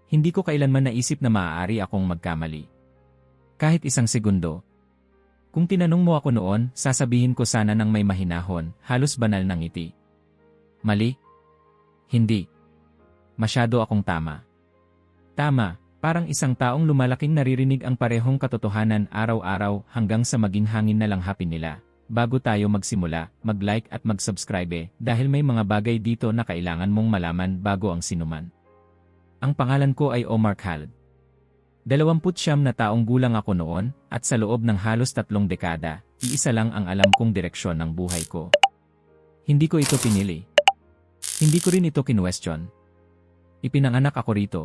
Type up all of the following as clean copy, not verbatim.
Hindi ko kailanman naisip na maaari akong magkamali. Kahit isang segundo. Kung tinanong mo ako noon, sasabihin ko sana ng may mahinahon, halos banal na ngiti. Mali? Hindi. Masyado akong tama. Tama, parang isang taong lumalaking naririnig ang parehong katotohanan araw-araw hanggang sa maging hangin na lang hapin nila. Bago tayo magsimula, mag-like at mag-subscribe dahil may mga bagay dito na kailangan mong malaman bago ang sinuman. Ang pangalan ko ay Omar Khaled. 29 na taong gulang ako noon at sa loob ng halos 3 dekada, iisa lang ang alam kong direksyon ng buhay ko. Hindi ko ito pinili. Hindi ko rin ito kinwestiyon. Ipinanganak ako rito.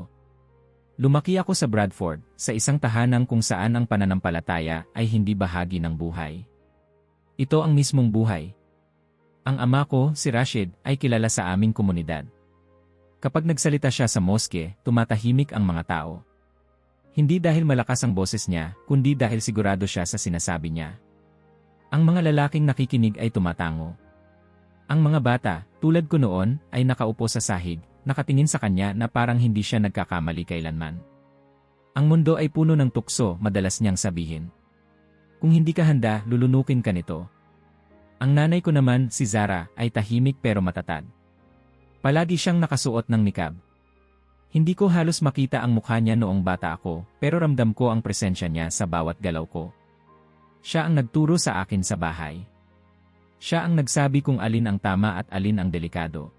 Lumaki ako sa Bradford, sa isang tahanang kung saan ang pananampalataya ay hindi bahagi ng buhay. Ito ang mismong buhay. Ang ama ko, si Rashid, ay kilala sa aming komunidad. Kapag nagsalita siya sa moske, tumatahimik ang mga tao. Hindi dahil malakas ang boses niya, kundi dahil sigurado siya sa sinasabi niya. Ang mga lalaking nakikinig ay tumatango. Ang mga bata, tulad ko noon, ay nakaupo sa sahig, nakatingin sa kanya na parang hindi siya nagkakamali kailanman. Ang mundo ay puno ng tukso, madalas niyang sabihin. Kung hindi ka handa, lulunukin ka nito. Ang nanay ko naman, si Zara, ay tahimik pero matatag. Palagi siyang nakasuot ng nikab. Hindi ko halos makita ang mukha niya noong bata ako, pero ramdam ko ang presensya niya sa bawat galaw ko. Siya ang nagturo sa akin sa bahay. Siya ang nagsabi kung alin ang tama at alin ang delikado.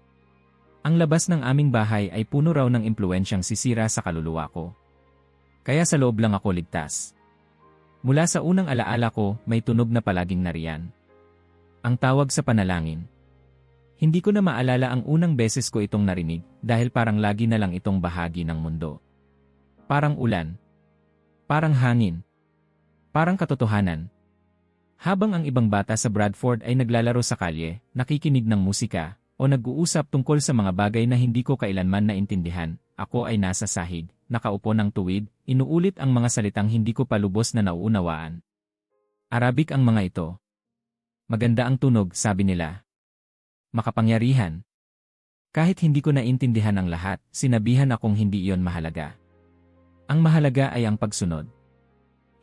Ang labas ng aming bahay ay puno raw ng impluwensyang sisira sa kaluluwa ko. Kaya sa loob lang ako ligtas. Mula sa unang alaala ko, may tunog na palaging nariyan. Ang tawag sa panalangin. Hindi ko na maalala ang unang beses ko itong narinig dahil parang lagi na lang itong bahagi ng mundo. Parang ulan. Parang hangin. Parang katotohanan. Habang ang ibang bata sa Bradford ay naglalaro sa kalye, nakikinig ng musika, o nag-uusap tungkol sa mga bagay na hindi ko kailanman naintindihan, ako ay nasa sahig, nakaupo ng tuwid, inuulit ang mga salitang hindi ko pa lubos na nauunawaan. Arabic ang mga ito. Maganda ang tunog, sabi nila. Makapangyarihan. Kahit hindi ko naintindihan ang lahat, sinabihan akong hindi iyon mahalaga. Ang mahalaga ay ang pagsunod.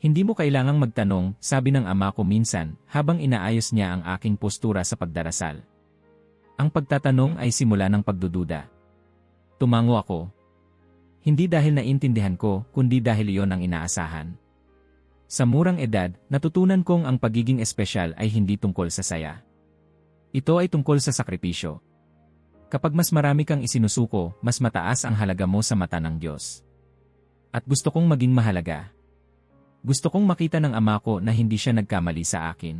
Hindi mo kailangang magtanong, sabi ng ama ko minsan, habang inaayos niya ang aking postura sa pagdarasal. Ang pagtatanong ay simula ng pagdududa. Tumango ako. Hindi dahil naintindihan ko, kundi dahil iyon ang inaasahan. Sa murang edad, natutunan kong ang pagiging espesyal ay hindi tungkol sa saya. Ito ay tungkol sa sakripisyo. Kapag mas marami kang isinusuko, mas mataas ang halaga mo sa mata ng Diyos. At gusto kong maging mahalaga. Gusto kong makita ng ama ko na hindi siya nagkamali sa akin.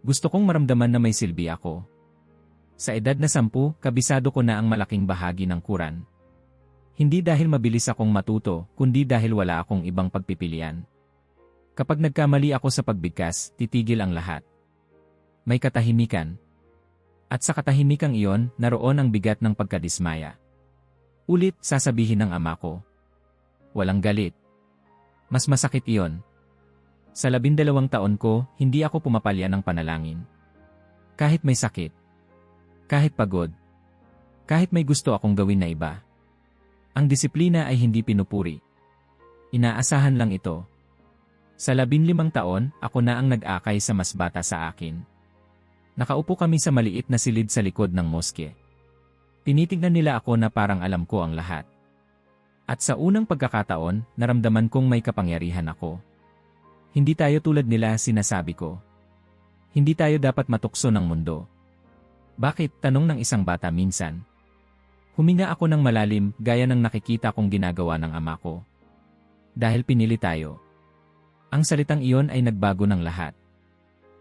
Gusto kong maramdaman na may silbi ako. Sa edad na 10, kabisado ko na ang malaking bahagi ng Quran. Hindi dahil mabilis akong matuto, kundi dahil wala akong ibang pagpipilian. Kapag nagkamali ako sa pagbigkas, titigil ang lahat. May katahimikan. At sa katahimikang iyon, naroon ang bigat ng pagkadismaya. Ulit, sasabihin ng ama ko. Walang galit. Mas masakit iyon. Sa 12 taon ko, hindi ako pumapalya ng panalangin. Kahit may sakit. Kahit pagod. Kahit may gusto akong gawin na iba. Ang disiplina ay hindi pinupuri. Inaasahan lang ito. Sa 15 taon, ako na ang nag-akay sa mas bata sa akin. Nakaupo kami sa maliit na silid sa likod ng moske. Tinitignan nila ako na parang alam ko ang lahat. At sa unang pagkakataon, naramdaman kong may kapangyarihan ako. Hindi tayo tulad nila, sinasabi ko. Hindi tayo dapat matukso ng mundo. Bakit? Tanong ng isang bata minsan. Huminga ako ng malalim, gaya ng nakikita kong ginagawa ng ama ko. Dahil pinili tayo. Ang salitang iyon ay nagbago ng lahat.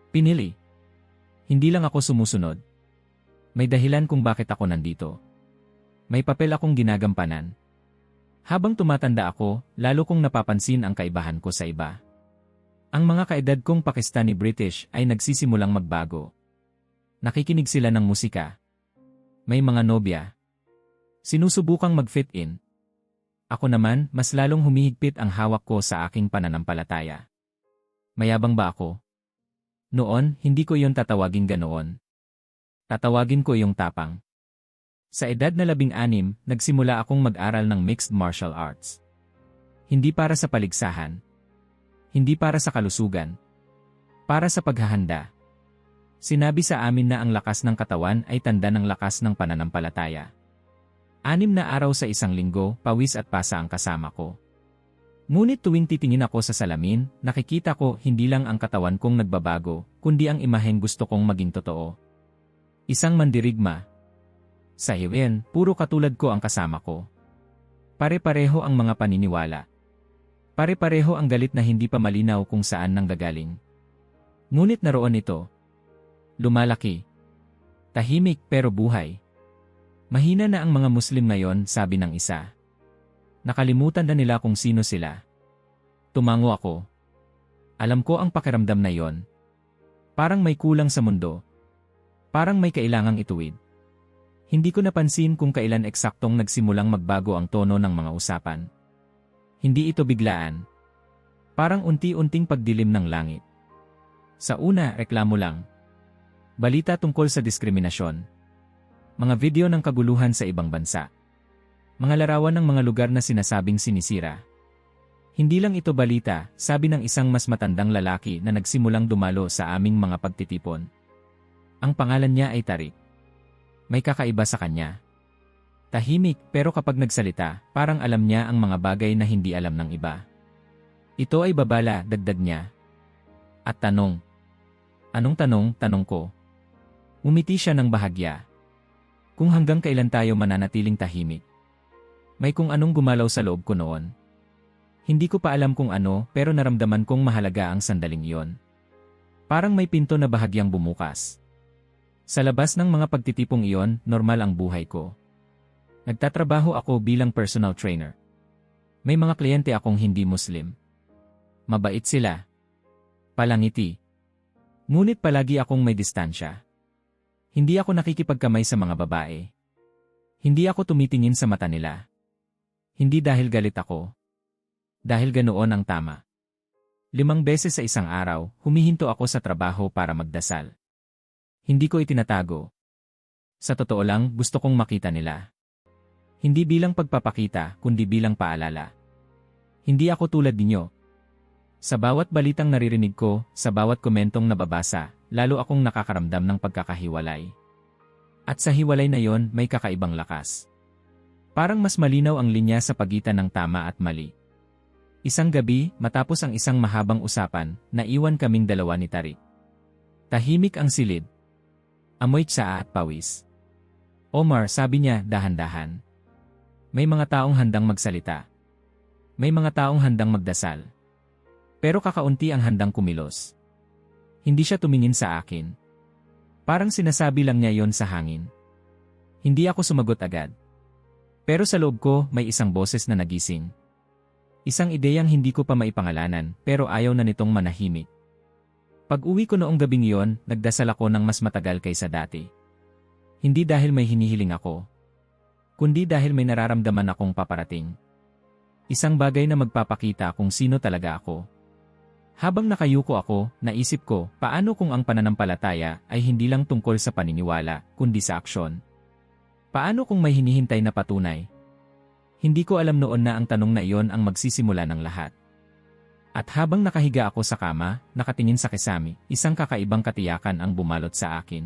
Pinili. Hindi lang ako sumusunod. May dahilan kung bakit ako nandito. May papel akong ginagampanan. Habang tumatanda ako, lalo kong napapansin ang kaibahan ko sa iba. Ang mga kaedad kong Pakistani-British ay nagsisimulang magbago. Nakikinig sila ng musika. May mga nobya. Sinusubukang mag-fit in. Ako naman, mas lalong humihigpit ang hawak ko sa aking pananampalataya. Mayabang ba ako? Noon, hindi ko iyon tatawagin ganoon. Tatawagin ko iyong tapang. Sa edad na 16, nagsimula akong mag-aral ng mixed martial arts. Hindi para sa paligsahan. Hindi para sa kalusugan. Para sa paghahanda. Sinabi sa amin na ang lakas ng katawan ay tanda ng lakas ng pananampalataya. 6 na araw sa isang linggo, pawis at pasa ang kasama ko. Ngunit tuwing titingin ako sa salamin, nakikita ko hindi lang ang katawan kong nagbabago, kundi ang imaheng gusto kong maging totoo. Isang mandirigma. Sa hiwin, puro katulad ko ang kasama ko. Pare-pareho ang mga paniniwala. Pare-pareho ang galit na hindi pa malinaw kung saan nanggagaling. Ngunit naroon ito. Lumalaki. Tahimik pero buhay. Mahina na ang mga Muslim ngayon, sabi ng isa. Nakalimutan na nila kung sino sila. Tumango ako. Alam ko ang pakiramdam na yon. Parang may kulang sa mundo. Parang may kailangang ituwid. Hindi ko napansin kung kailan eksaktong nagsimulang magbago ang tono ng mga usapan. Hindi ito biglaan. Parang unti-unting pagdilim ng langit. Sa una, reklamo lang. Balita tungkol sa diskriminasyon. Mga video ng kaguluhan sa ibang bansa. Mga larawan ng mga lugar na sinasabing sinisira. Hindi lang ito balita, sabi ng isang mas matandang lalaki na nagsimulang dumalo sa aming mga pagtitipon. Ang pangalan niya ay Tariq. May kakaiba sa kanya. Tahimik pero kapag nagsalita, parang alam niya ang mga bagay na hindi alam ng iba. Ito ay babala, dagdag niya. At tanong. Anong tanong? Tanong ko. Umiti siya ng bahagya. Kung hanggang kailan tayo mananatiling tahimik. May kung anong gumalaw sa loob ko noon. Hindi ko pa alam kung ano pero naramdaman kong mahalaga ang sandaling iyon. Parang may pinto na bahagyang bumukas. Sa labas ng mga pagtitipong iyon, normal ang buhay ko. Nagtatrabaho ako bilang personal trainer. May mga kliyente akong hindi Muslim. Mabait sila. Palangiti. Ngunit palagi akong may distansya. Hindi ako nakikipagkamay sa mga babae. Hindi ako tumitingin sa mata nila. Hindi dahil galit ako. Dahil ganoon ang tama. 5 beses sa isang araw, humihinto ako sa trabaho para magdasal. Hindi ko itinatago. Sa totoo lang, gusto kong makita nila. Hindi bilang pagpapakita, kundi bilang paalala. Hindi ako tulad ninyo. Sa bawat balitang naririnig ko, sa bawat komentong nababasa, lalo akong nakakaramdam ng pagkakahiwalay. At sa hiwalay na yon, may kakaibang lakas. Parang mas malinaw ang linya sa pagitan ng tama at mali. Isang gabi, matapos ang isang mahabang usapan, naiwan kaming dalawa ni Tariq. Tahimik ang silid. Amoy tsaa at pawis. Omar, sabi niya, dahan-dahan. May mga taong handang magsalita. May mga taong handang magdasal. Pero kakaunti ang handang kumilos. Hindi siya tumingin sa akin. Parang sinasabi lang niya yon sa hangin. Hindi ako sumagot agad. Pero sa loob ko, may isang boses na nagising. Isang ideyang hindi ko pa maipangalanan, pero ayaw na nitong manahimik. Pag-uwi ko noong gabing iyon, nagdasal ako ng mas matagal kaysa dati. Hindi dahil may hinihiling ako, kundi dahil may nararamdaman akong paparating. Isang bagay na magpapakita kung sino talaga ako. Habang nakayuko ako, naisip ko, paano kung ang pananampalataya ay hindi lang tungkol sa paniniwala, kundi sa aksyon? Paano kung may hinihintay na patunay? Hindi ko alam noon na ang tanong na iyon ang magsisimula ng lahat. At habang nakahiga ako sa kama, nakatingin sa kisame, isang kakaibang katiyakan ang bumalot sa akin.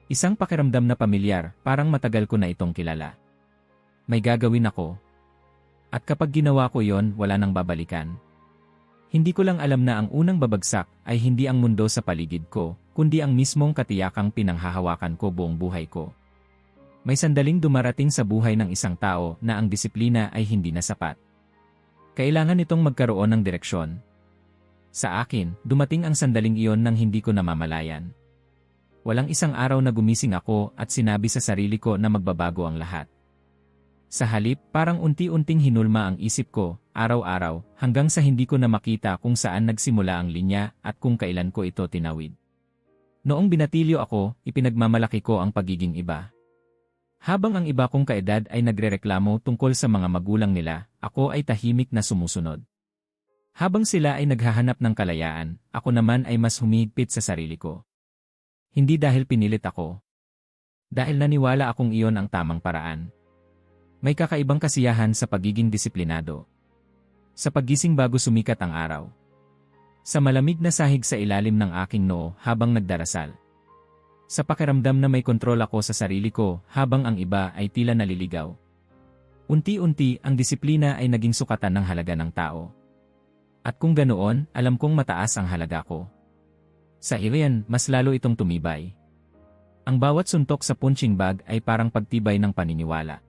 Isang pakiramdam na pamilyar, parang matagal ko na itong kilala. May gagawin ako. At kapag ginawa ko yon, wala nang babalikan. Hindi ko lang alam na ang unang babagsak ay hindi ang mundo sa paligid ko, kundi ang mismong katiyakang pinanghahawakan ko buong buhay ko. May sandaling dumarating sa buhay ng isang tao na ang disiplina ay hindi na sapat. Kailangan itong magkaroon ng direksyon. Sa akin, dumating ang sandaling iyon nang hindi ko namamalayan. Walang isang araw na gumising ako at sinabi sa sarili ko na magbabago ang lahat. Sa halip, parang unti-unting hinulma ang isip ko, araw-araw, hanggang sa hindi ko na makita kung saan nagsimula ang linya at kung kailan ko ito tinawid. Noong binatilyo ako, ipinagmamalaki ko ang pagiging iba. Habang ang iba kong kaedad ay nagrereklamo tungkol sa mga magulang nila, ako ay tahimik na sumusunod. Habang sila ay naghahanap ng kalayaan, ako naman ay mas humigpit sa sarili ko. Hindi dahil pinilit ako. Dahil naniwala akong iyon ang tamang paraan. May kakaibang kasiyahan sa pagiging disiplinado. Sa paggising bago sumikat ang araw. Sa malamig na sahig sa ilalim ng aking noo habang nagdarasal. Sa pakiramdam na may kontrol ako sa sarili ko habang ang iba ay tila naliligaw. Unti-unti ang disiplina ay naging sukatan ng halaga ng tao. At kung ganoon, alam kong mataas ang halaga ko. Sa iyan, mas lalo itong tumibay. Ang bawat suntok sa punching bag ay parang pagtibay ng paniniwala.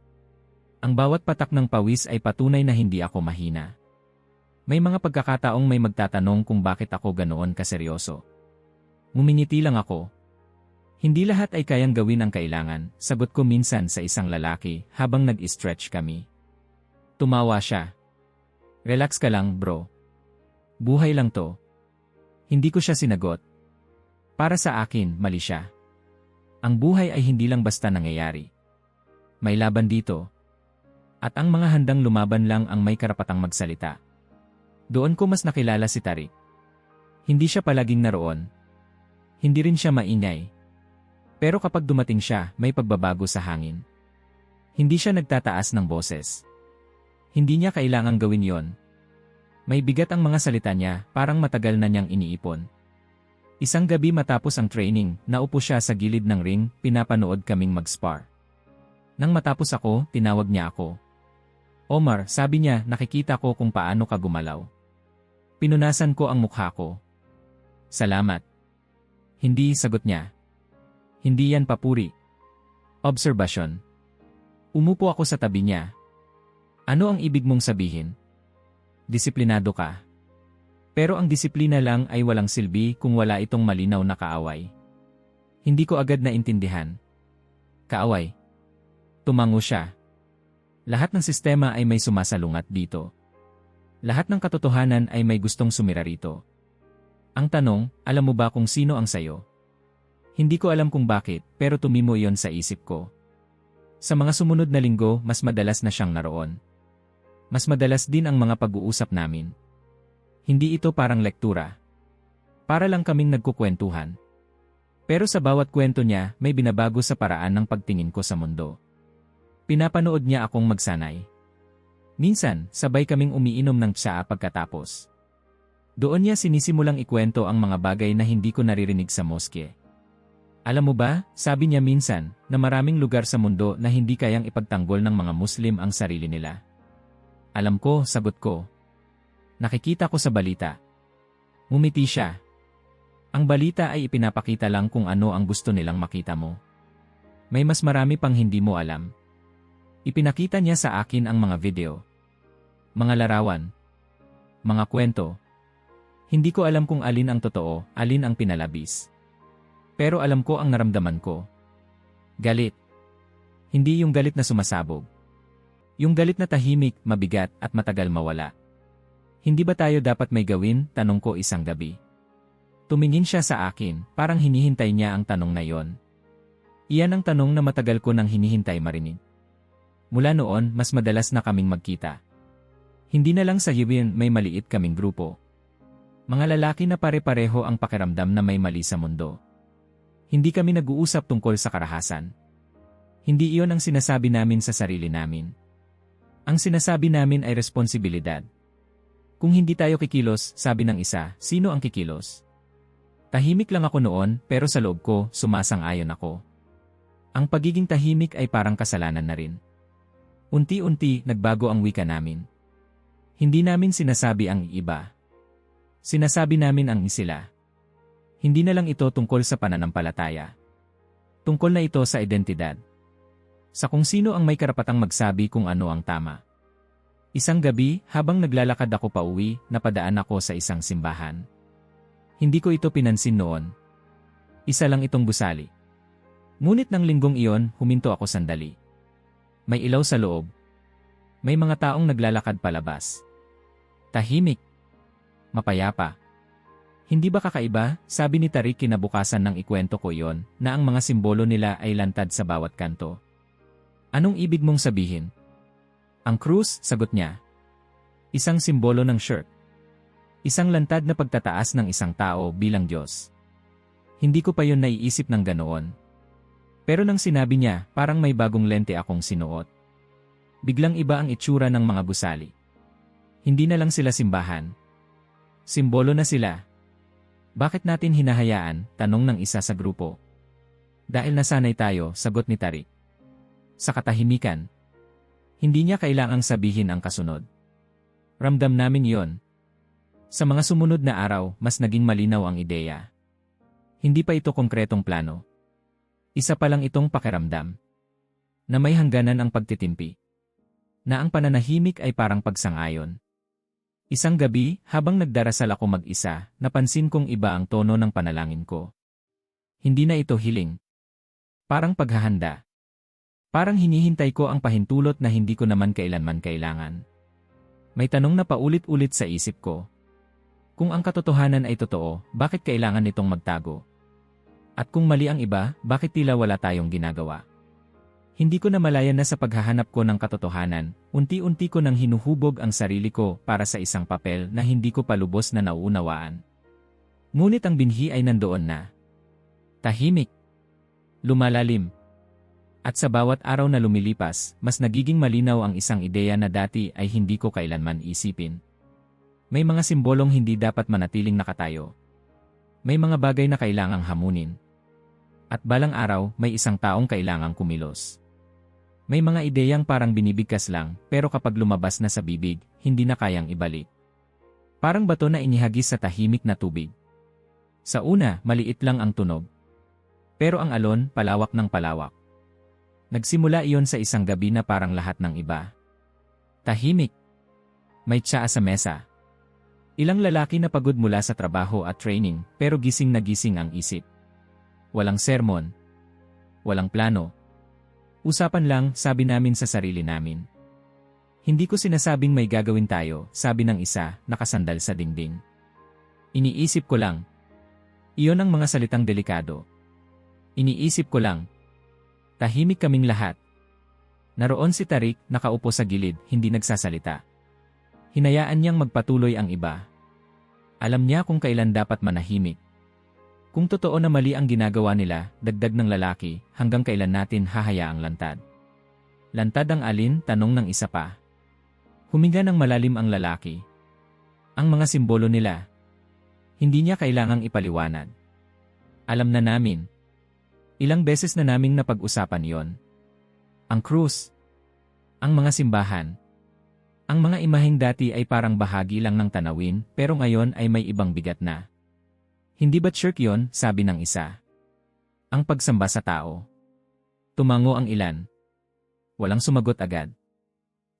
Ang bawat patak ng pawis ay patunay na hindi ako mahina. May mga pagkakataong may magtatanong kung bakit ako ganoon kaseryoso. Ngumingiti lang ako. Hindi lahat ay kayang gawin ang kailangan, sagot ko minsan sa isang lalaki habang nag-stretch kami. Tumawa siya. Relax ka lang, bro. Buhay lang to. Hindi ko siya sinagot. Para sa akin, mali siya. Ang buhay ay hindi lang basta nangyayari. May laban dito. At ang mga handang lumaban lang ang may karapatang magsalita. Doon ko mas nakilala si Tariq. Hindi siya palaging naroon. Hindi rin siya maingay. Pero kapag dumating siya, may pagbabago sa hangin. Hindi siya nagtataas ng boses. Hindi niya kailangang gawin yon. May bigat ang mga salita niya, parang matagal na niyang iniipon. Isang gabi matapos ang training, naupo siya sa gilid ng ring, pinapanood kaming mag-spar. Nang matapos ako, tinawag niya ako. Omar, sabi niya, nakikita ko kung paano ka gumalaw. Pinunasan ko ang mukha ko. Salamat. Hindi, sagot niya. Hindi yan papuri. Obserbasyon. Umupo ako sa tabi niya. Ano ang ibig mong sabihin? Disiplinado ka. Pero ang disiplina lang ay walang silbi kung wala itong malinaw na kaaway. Hindi ko agad naintindihan. Kaaway. Tumango siya. Lahat ng sistema ay may sumasalungat dito. Lahat ng katotohanan ay may gustong sumira rito. Ang tanong, alam mo ba kung sino ang sayo? Hindi ko alam kung bakit, pero tumimo iyon sa isip ko. Sa mga sumunod na linggo, mas madalas na siyang naroon. Mas madalas din ang mga pag-uusap namin. Hindi ito parang lektura. Para lang kaming nagkukwentuhan. Pero sa bawat kwento niya, may binabago sa paraan ng pagtingin ko sa mundo. Pinapanood niya akong magsanay. Minsan, sabay kaming umiinom ng tsaa pagkatapos. Doon niya sinisimulang ikwento ang mga bagay na hindi ko naririnig sa moske. Alam mo ba, sabi niya minsan, na maraming lugar sa mundo na hindi kayang ipagtanggol ng mga Muslim ang sarili nila. Alam ko, sagot ko. Nakikita ko sa balita. Ngumiti siya. Ang balita ay ipinapakita lang kung ano ang gusto nilang makita mo. May mas marami pang hindi mo alam. Ipinakita niya sa akin ang mga video. Mga larawan. Mga kwento. Hindi ko alam kung alin ang totoo, alin ang pinalabis. Pero alam ko ang naramdaman ko. Galit. Hindi yung galit na sumasabog. Yung galit na tahimik, mabigat at matagal mawala. Hindi ba tayo dapat may gawin? Tanong ko isang gabi. Tumingin siya sa akin, parang hinihintay niya ang tanong na yon. Iyan ang tanong na matagal ko nang hinihintay marinig. Mula noon, mas madalas na kaming magkita. Hindi na lang sa hibin may maliit kaming grupo. Mga lalaki na pare-pareho ang pakiramdam na may mali sa mundo. Hindi kami nag-uusap tungkol sa karahasan. Hindi iyon ang sinasabi namin sa sarili namin. Ang sinasabi namin ay responsibilidad. Kung hindi tayo kikilos, sabi ng isa, sino ang kikilos? Tahimik lang ako noon, pero sa loob ko, sumasang-ayon ako. Ang pagiging tahimik ay parang kasalanan na rin. Unti-unti, nagbago ang wika namin. Hindi namin sinasabi ang iba. Sinasabi namin ang sila. Hindi na lang ito tungkol sa pananampalataya. Tungkol na ito sa identidad. Sa kung sino ang may karapatang magsabi kung ano ang tama. Isang gabi, habang naglalakad ako pauwi, napadaan ako sa isang simbahan. Hindi ko ito pinansin noon. Isa lang itong gusali. Ngunit ng linggong iyon, huminto ako sandali. May ilaw sa loob. May mga taong naglalakad palabas. Tahimik. Mapayapa. Hindi ba kakaiba, sabi ni Tariq kinabukasan ng ikwento ko iyon, na ang mga simbolo nila ay lantad sa bawat kanto. Anong ibig mong sabihin? Ang krus, sagot niya. Isang simbolo ng shirt. Isang lantad na pagtataas ng isang tao bilang Diyos. Hindi ko pa yon naiisip ng ganoon. Pero nang sinabi niya, parang may bagong lente akong sinuot. Biglang iba ang itsura ng mga gusali. Hindi na lang sila simbahan. Simbolo na sila. Bakit natin hinahayaan? Tanong ng isa sa grupo. Dahil nasanay tayo, sagot ni Tarik. Sa katahimikan. Hindi niya kailangang sabihin ang kasunod. Ramdam namin yon. Sa mga sumunod na araw, mas naging malinaw ang ideya. Hindi pa ito konkretong plano. Isa pa lang itong pakiramdam. Na may hangganan ang pagtitimpi. Na ang pananahimik ay parang pagsang-ayon. Isang gabi, habang nagdarasal ako mag-isa, napansin kong iba ang tono ng panalangin ko. Hindi na ito hiling. Parang paghahanda. Parang hinihintay ko ang pahintulot na hindi ko naman kailanman kailangan. May tanong na paulit-ulit sa isip ko. Kung ang katotohanan ay totoo, bakit kailangan nitong magtago? At kung mali ang iba, bakit tila wala tayong ginagawa? Hindi ko namalayan na sa paghahanap ko ng katotohanan, unti-unti ko nang hinuhubog ang sarili ko para sa isang papel na hindi ko pa lubos na nauunawaan. Ngunit ang binhi ay nandoon na. Tahimik. Lumalalim. At sa bawat araw na lumilipas, mas nagiging malinaw ang isang ideya na dati ay hindi ko kailanman isipin. May mga simbolong hindi dapat manatiling nakatayo. May mga bagay na kailangang hamunin. At balang araw, may isang taong kailangang kumilos. May mga ideyang parang binibigkas lang, pero kapag lumabas na sa bibig, hindi na kayang ibalik. Parang bato na inihagis sa tahimik na tubig. Sa una, maliit lang ang tunog. Pero ang alon, palawak ng palawak. Nagsimula iyon sa isang gabi na parang lahat ng iba. Tahimik. May tsaa sa mesa. Ilang lalaki na pagod mula sa trabaho at training, pero gising na gising ang isip. Walang sermon. Walang plano. Usapan lang, sabi namin sa sarili namin. Hindi ko sinasabing may gagawin tayo, sabi ng isa, nakasandal sa dingding. Iniisip ko lang. Iyon ang mga salitang delikado. Iniisip ko lang. Tahimik kaming lahat. Naroon si Tarik, nakaupo sa gilid, hindi nagsasalita. Hinayaan niyang magpatuloy ang iba. Alam niya kung kailan dapat manahimik. Kung totoo na mali ang ginagawa nila, dagdag ng lalaki, hanggang kailan natin hahayaang lantad? Lantad ang alin? Tanong ng isa pa. Huminga ng malalim ang lalaki. Ang mga simbolo nila. Hindi niya kailangang ipaliwanag. Alam na namin. Ilang beses na naming napag-usapan yon. Ang krus. Ang mga simbahan. Ang mga imaheng dati ay parang bahagi lang ng tanawin, pero ngayon ay may ibang bigat na. Hindi ba church yon? Sabi ng isa. Ang pagsamba sa tao. Tumango ang ilan. Walang sumagot agad.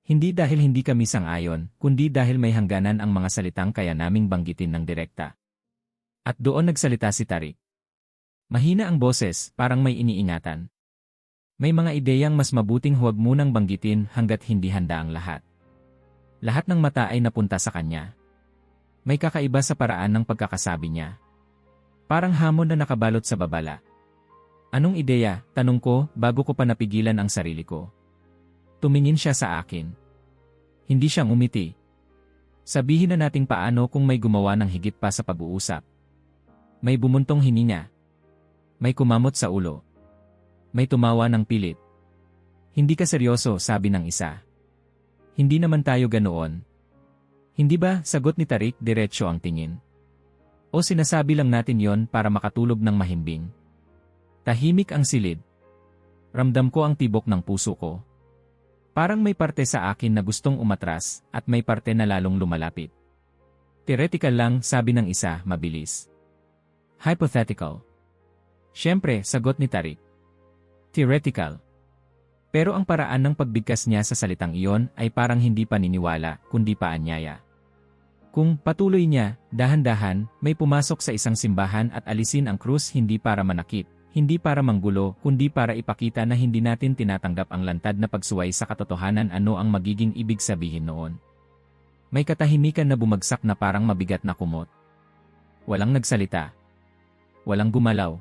Hindi dahil hindi kami sang-ayon, kundi dahil may hangganan ang mga salitang kaya naming banggitin ng direkta. At doon nagsalita si Tarik. Mahina ang boses, parang may iniingatan. May mga ideyang mas mabuting huwag munang banggitin hanggat hindi handa ang lahat. Lahat ng mata ay napunta sa kanya. May kakaiba sa paraan ng pagkakasabi niya. Parang hamon na nakabalot sa babala. Anong ideya? Tanong ko bago ko pa napigilan ang sarili ko. Tumingin siya sa akin. Hindi siyang umiti. Sabihin na nating paano kung may gumawa ng higit pa sa pag-uusap. May bumuntong hininga. May kumamot sa ulo. May tumawa ng pilit. Hindi ka seryoso, sabi ng isa. Hindi naman tayo ganoon. Hindi ba? Sagot ni Tarik, diretsyo ang tingin. O sinasabi lang natin yon para makatulog ng mahimbing. Tahimik ang silid. Ramdam ko ang tibok ng puso ko. Parang may parte sa akin na gustong umatras at may parte na lalong lumalapit. Theoretical lang, sabi ng isa, mabilis. Hypothetical. Siyempre, sagot ni Tarik. Theoretical. Pero ang paraan ng pagbigkas niya sa salitang iyon ay parang hindi paniniwala, kundi paanyaya. Kung patuloy niya, dahan-dahan, may pumasok sa isang simbahan at alisin ang krus hindi para manakit, hindi para manggulo, kundi para ipakita na hindi natin tinatanggap ang lantad na pagsuway sa katotohanan ano ang magiging ibig sabihin noon. May katahimikan na bumagsak na parang mabigat na kumot. Walang nagsalita. Walang gumalaw.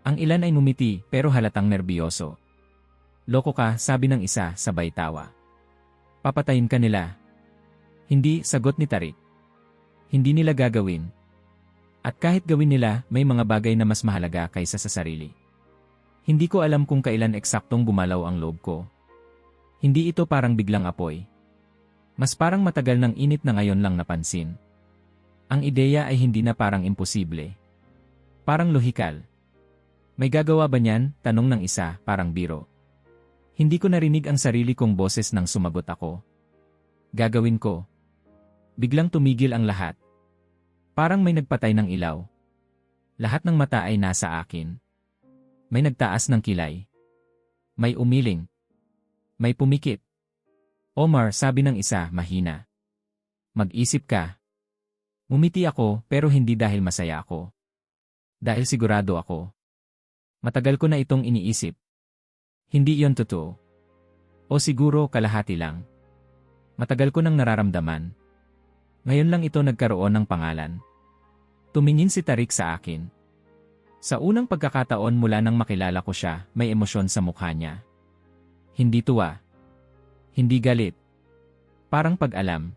Ang ilan ay ngumiti pero halatang nerbiyoso. Loko ka, sabi ng isa, sabay tawa. Papatayin ka nila. Hindi, sagot ni Tarik. Hindi nila gagawin. At kahit gawin nila, may mga bagay na mas mahalaga kaysa sa sarili. Hindi ko alam kung kailan eksaktong bumalaw ang loob ko. Hindi ito parang biglang apoy. Mas parang matagal ng init na ngayon lang napansin. Ang ideya ay hindi na parang imposible. Parang lohikal. May gagawa ba niyan? Tanong ng isa, parang biro. Hindi ko narinig ang sarili kong boses nang sumagot ako. Gagawin ko. Biglang tumigil ang lahat. Parang may nagpatay ng ilaw. Lahat ng mata ay nasa akin. May nagtaas ng kilay. May umiling. May pumikit. Omar, sabi ng isa, mahina. Mag-isip ka. Umiti ako, pero hindi dahil masaya ako. Dahil sigurado ako. Matagal ko na itong iniisip. Hindi iyon totoo. O siguro kalahati lang. Matagal ko nang nararamdaman. Ngayon lang ito nagkaroon ng pangalan. Tumingin si Tarik sa akin. Sa unang pagkakataon mula nang makilala ko siya, may emosyon sa mukha niya. Hindi tuwa. Hindi galit. Parang pag-alam.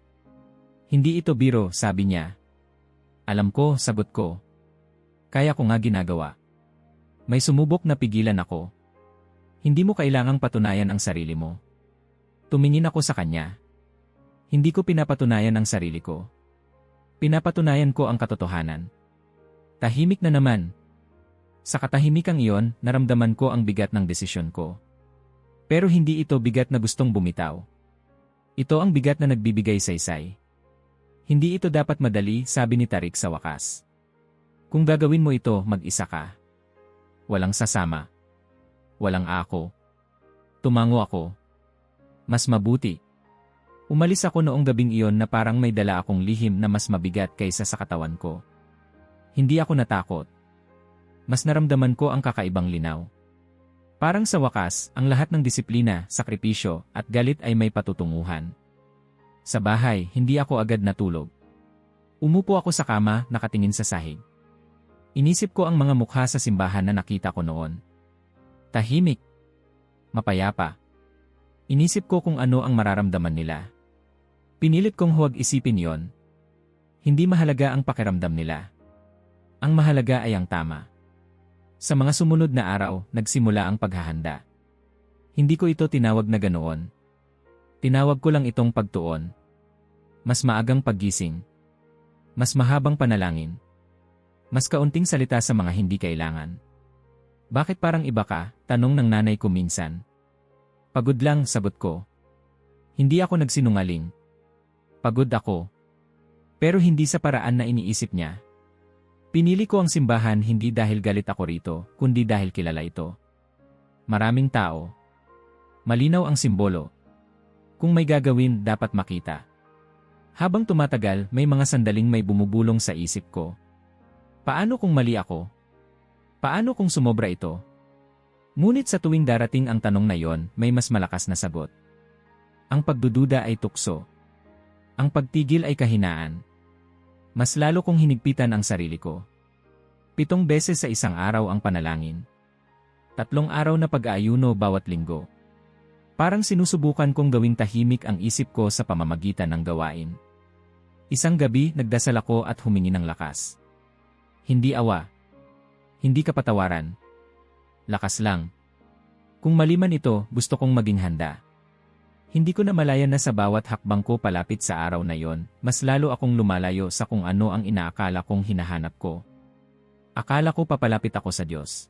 Hindi ito biro, sabi niya. Alam ko, sagot ko. Kaya ko nga ginagawa. May sumubok na pigilan ako. Hindi mo kailangang patunayan ang sarili mo. Tumingin ako sa kanya. Hindi ko pinapatunayan ang sarili ko. Pinapatunayan ko ang katotohanan. Tahimik na naman. Sa katahimikang iyon, naramdaman ko ang bigat ng desisyon ko. Pero hindi ito bigat na gustong bumitaw. Ito ang bigat na nagbibigay saysay. Hindi ito dapat madali, sabi ni Tarik sa wakas. Kung gagawin mo ito, mag-isa ka. Walang sasama. Walang ako. Tumango ako. Mas mabuti. Umalis ako noong gabing iyon na parang may dala akong lihim na mas mabigat kaysa sa katawan ko. Hindi ako natakot. Mas naramdaman ko ang kakaibang linaw. Parang sa wakas, ang lahat ng disiplina, sakripisyo, at galit ay may patutunguhan. Sa bahay, hindi ako agad natulog. Umupo ako sa kama, nakatingin sa sahig. Inisip ko ang mga mukha sa simbahan na nakita ko noon. Tahimik. Mapayapa. Inisip ko kung ano ang mararamdaman nila. Pinilit kong huwag isipin yon. Hindi mahalaga ang pakiramdam nila. Ang mahalaga ay ang tama. Sa mga sumunod na araw, nagsimula ang paghahanda. Hindi ko ito tinawag na ganoon. Tinawag ko lang itong pagtuon. Mas maagang paggising. Mas mahabang panalangin. Mas kaunting salita sa mga hindi kailangan. Bakit parang iba ka? Tanong ng nanay ko minsan. Pagod lang, sagot ko. Hindi ako nagsinungaling. Pagod ako. Pero hindi sa paraan na iniisip niya. Pinili ko ang simbahan hindi dahil galit ako rito, kundi dahil kilala ito. Maraming tao. Malinaw ang simbolo. Kung may gagawin, dapat makita. Habang tumatagal, may mga sandaling may bumubulong sa isip ko. Paano kung mali ako? Paano kung sumobra ito? Ngunit sa tuwing darating ang tanong na yon, may mas malakas na sagot. Ang pagdududa ay tukso. Ang pagtigil ay kahinaan. Mas lalo kong hinigpitan ang sarili ko. 7 beses sa isang araw ang panalangin. 3 araw na pag-aayuno bawat linggo. Parang sinusubukan kong gawing tahimik ang isip ko sa pamamagitan ng gawain. Isang gabi, nagdasal ako at humingi ng lakas. Hindi awa. Hindi kapatawaran. Lakas lang. Kung mali man ito, gusto kong maging handa. Hindi ko namalayan na sa bawat hakbang ko palapit sa araw na yon, mas lalo akong lumalayo sa kung ano ang inaakala kong hinahanap ko. Akala ko papalapit ako sa Diyos.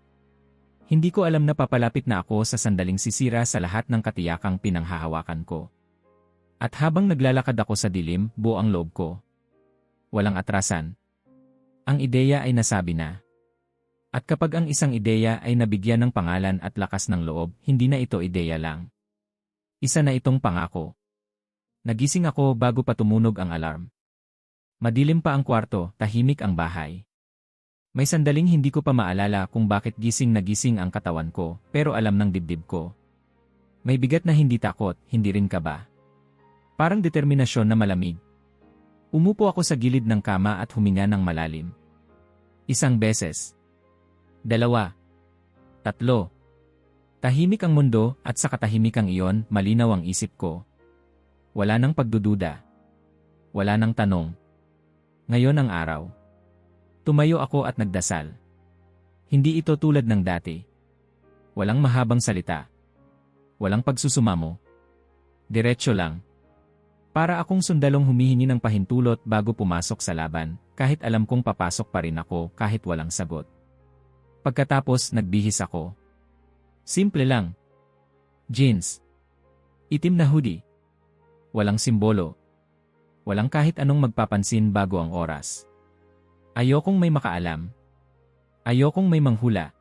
Hindi ko alam na papalapit na ako sa sandaling sisira sa lahat ng katiyakang pinanghahawakan ko. At habang naglalakad ako sa dilim, buo ang loob ko. Walang atrasan. Ang ideya ay nasabi na. At kapag ang isang ideya ay nabigyan ng pangalan at lakas ng loob, hindi na ito ideya lang. Isa na itong pangako. Nagising ako bago pa tumunog ang alarm. Madilim pa ang kwarto, tahimik ang bahay. May sandaling hindi ko pa maalala kung bakit gising na gising ang katawan ko, pero alam ng dibdib ko. May bigat na hindi takot, hindi rin kaba. Parang determinasyon na malamig. Umupo ako sa gilid ng kama at huminga ng malalim. 1 beses. 2. 3. Tahimik ang mundo at sa katahimikang iyon, malinaw ang isip ko. Wala nang pagdududa. Wala nang tanong. Ngayon ang araw. Tumayo ako at nagdasal. Hindi ito tulad ng dati. Walang mahabang salita. Walang pagsusumamo. Diretso lang. Para akong sundalong humihingi ng pahintulot bago pumasok sa laban, kahit alam kong papasok pa rin ako kahit walang sagot. Pagkatapos nagbihis ako. Simple lang. Jeans. Itim na hoodie. Walang simbolo. Walang kahit anong magpapansin bago ang oras. Ayokong may makaalam. Ayokong may manghula.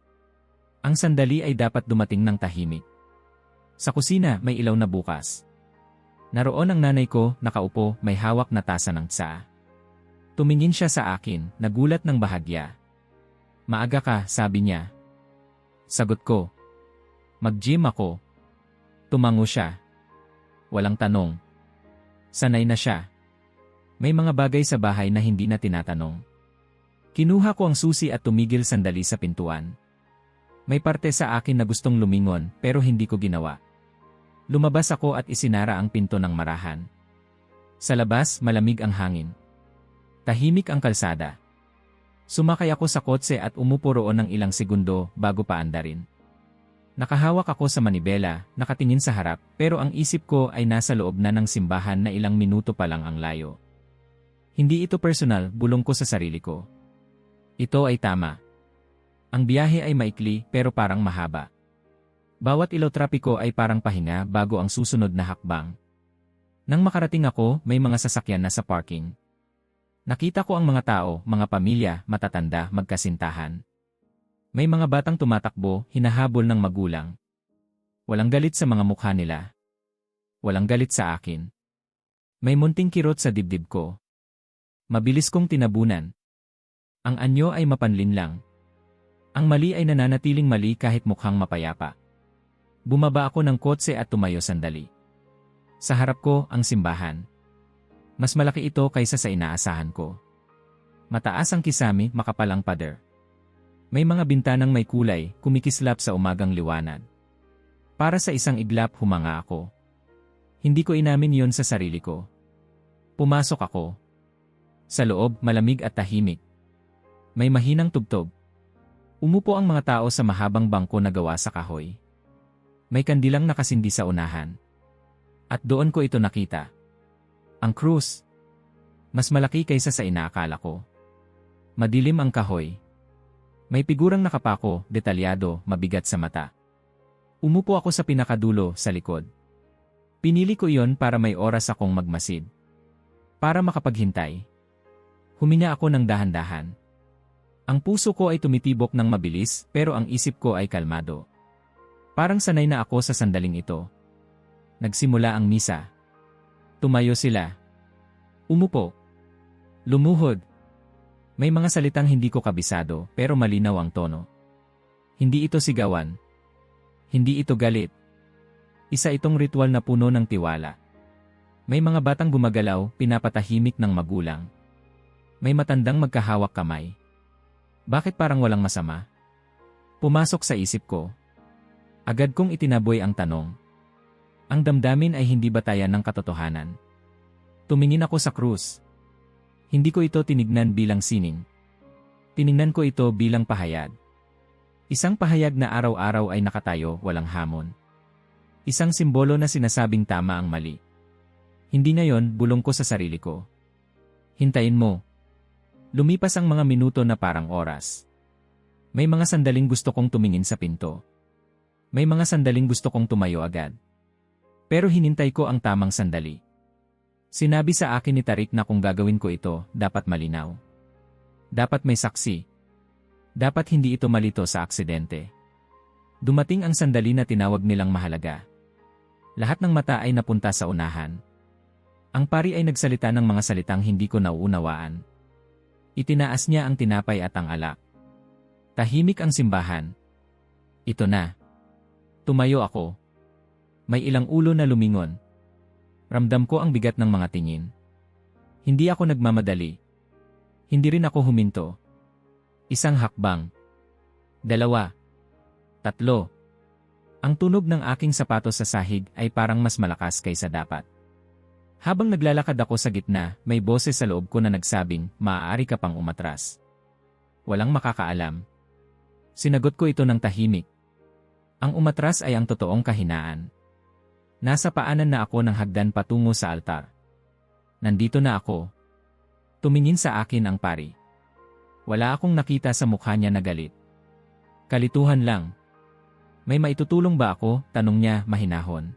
Ang sandali ay dapat dumating ng tahimik. Sa kusina may ilaw na bukas. Naroon ang nanay ko, nakaupo, may hawak na tasa ng tsaa. Tumingin siya sa akin, nagulat ng bahagya. Maaga ka, sabi niya. Sagot ko. Mag-gym ako. Tumango siya. Walang tanong. Sanay na siya. May mga bagay sa bahay na hindi na tinatanong. Kinuha ko ang susi at tumigil sandali sa pintuan. May parte sa akin na gustong lumingon pero hindi ko ginawa. Lumabas ako at isinara ang pinto ng marahan. Sa labas, malamig ang hangin. Tahimik ang kalsada. Sumakay ako sa kotse at umupo roon ng ilang segundo bago paandarin. Nakahawak ako sa manibela, nakatingin sa harap, pero ang isip ko ay nasa loob na ng simbahan na ilang minuto pa lang ang layo. Hindi ito personal, bulong ko sa sarili ko. Ito ay tama. Ang biyahe ay maikli pero parang mahaba. Bawat ilaw trapiko ay parang pahinga bago ang susunod na hakbang. Nang makarating ako, may mga sasakyan na sa parking. Nakita ko ang mga tao, mga pamilya, matatanda, magkasintahan. May mga batang tumatakbo, hinahabol ng magulang. Walang galit sa mga mukha nila. Walang galit sa akin. May munting kirot sa dibdib ko. Mabilis kong tinabunan. Ang anyo ay mapanlin lang. Ang mali ay nananatiling mali kahit mukhang mapayapa. Bumaba ako ng kotse at tumayo sandali. Sa harap ko, ang simbahan. Mas malaki ito kaysa sa inaasahan ko. Mataas ang kisame, makapal ang pader. May mga bintanang may kulay, kumikislap sa umagang liwanag. Para sa isang iglap, humanga ako. Hindi ko inamin yon sa sarili ko. Pumasok ako. Sa loob, malamig at tahimik. May mahinang tugtog. Umupo ang mga tao sa mahabang bangko na gawa sa kahoy. May kandilang nakasindi sa unahan. At doon ko ito nakita. Ang krus. Mas malaki kaysa sa inaakala ko. Madilim ang kahoy. May figurang nakapako, detalyado, mabigat sa mata. Umupo ako sa pinakadulo, sa likod. Pinili ko iyon para may oras akong magmasid. Para makapaghintay. Huminga ako ng dahan-dahan. Ang puso ko ay tumitibok ng mabilis pero ang isip ko ay kalmado. Parang sanay na ako sa sandaling ito. Nagsimula ang misa. Tumayo sila. Umupo. Lumuhod. May mga salitang hindi ko kabisado pero malinaw ang tono. Hindi ito sigawan. Hindi ito galit. Isa itong ritual na puno ng tiwala. May mga batang gumagalaw, pinapatahimik ng magulang. May matandang magkahawak kamay. Bakit parang walang masama? Pumasok sa isip ko. Agad kong itinaboy ang tanong. Ang damdamin ay hindi batayan ng katotohanan. Tumingin ako sa krus. Hindi ko ito tinignan bilang sining. Tinignan ko ito bilang pahayag. Isang pahayag na araw-araw ay nakatayo, walang hamon. Isang simbolo na sinasabing tama ang mali. Hindi ngayon, bulong ko sa sarili ko. Hintayin mo. Lumipas ang mga minuto na parang oras. May mga sandaling gusto kong tumingin sa pinto. May mga sandaling gusto kong tumayo agad. Pero hinintay ko ang tamang sandali. Sinabi sa akin ni Tarik na kung gagawin ko ito, dapat malinaw. Dapat may saksi. Dapat hindi ito malito sa aksidente. Dumating ang sandali na tinawag nilang mahalaga. Lahat ng mata ay napunta sa unahan. Ang pari ay nagsalita ng mga salitang hindi ko nauunawaan. Itinaas niya ang tinapay at ang alak. Tahimik ang simbahan. Ito na. Tumayo ako. May ilang ulo na lumingon. Ramdam ko ang bigat ng mga tingin. Hindi ako nagmamadali. Hindi rin ako huminto. Isang hakbang. 2. 3. Ang tunog ng aking sapatos sa sahig ay parang mas malakas kaysa dapat. Habang naglalakad ako sa gitna, may boses sa loob ko na nagsabing, maaari ka pang umatras. Walang makakaalam. Sinagot ko ito ng tahimik. Ang umatras ay ang totoong kahinaan. Nasa paanan na ako ng hagdan patungo sa altar. Nandito na ako. Tumingin sa akin ang pari. Wala akong nakita sa mukha niya na galit. Kalituhan lang. May maitutulong ba ako? Tanong niya mahinahon.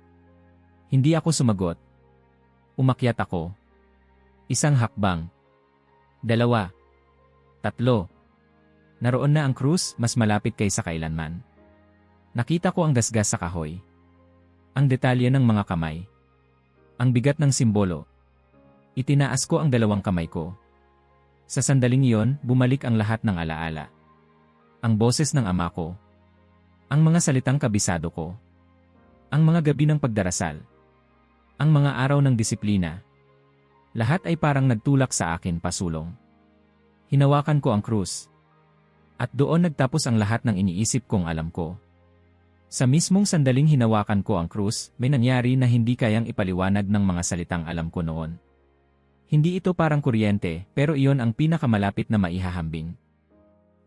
Hindi ako sumagot. Umakyat ako. Isang hakbang. 2. 3. Naroon na ang krus, mas malapit kaysa kailanman. Nakita ko ang gasgas sa kahoy. Ang detalye ng mga kamay. Ang bigat ng simbolo. Itinaas ko ang 2 kamay ko. Sa sandaling iyon, bumalik ang lahat ng alaala. Ang boses ng ama ko. Ang mga salitang kabisado ko. Ang mga gabi ng pagdarasal. Ang mga araw ng disiplina. Lahat ay parang nagtulak sa akin pasulong. Hinawakan ko ang krus. At doon nagtapos ang lahat ng iniisip kong alam ko. Sa mismong sandaling hinawakan ko ang krus, may nangyari na hindi kayang ipaliwanag ng mga salitang alam ko noon. Hindi ito parang kuryente, pero iyon ang pinakamalapit na maihahambing.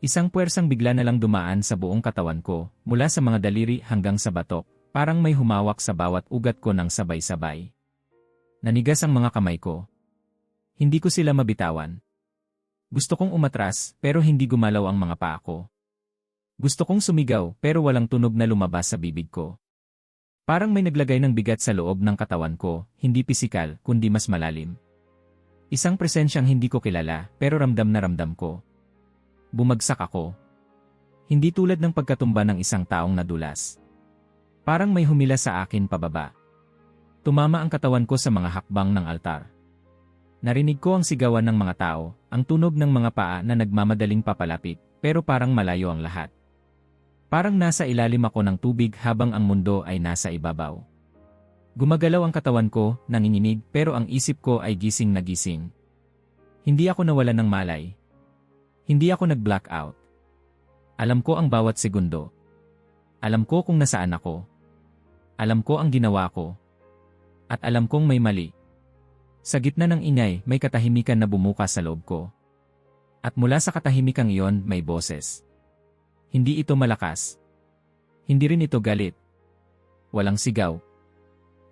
Isang puwersang bigla na lang dumaan sa buong katawan ko, mula sa mga daliri hanggang sa batok, parang may humawak sa bawat ugat ko ng sabay-sabay. Nanigas ang mga kamay ko. Hindi ko sila mabitawan. Gusto kong umatras, pero hindi gumalaw ang mga paa ko. Gusto kong sumigaw, pero walang tunog na lumabas sa bibig ko. Parang may naglagay ng bigat sa loob ng katawan ko, hindi pisikal, kundi mas malalim. Isang presensyang hindi ko kilala, pero ramdam na ramdam ko. Bumagsak ako. Hindi tulad ng pagkatumba ng isang taong nadulas. Parang may humila sa akin pababa. Tumama ang katawan ko sa mga hakbang ng altar. Narinig ko ang sigawan ng mga tao, ang tunog ng mga paa na nagmamadaling papalapit, pero parang malayo ang lahat. Parang nasa ilalim ako ng tubig habang ang mundo ay nasa ibabaw. Gumagalaw ang katawan ko, nanginginig, pero ang isip ko ay gising na gising. Hindi ako nawalan ng malay. Hindi ako nag-blackout. Alam ko ang bawat segundo. Alam ko kung nasaan ako. Alam ko ang ginawa ko. At alam kong may mali. Sa gitna ng ingay, may katahimikan na bumukas sa loob ko. At mula sa katahimikang iyon, may boses. Hindi ito malakas. Hindi rin ito galit. Walang sigaw.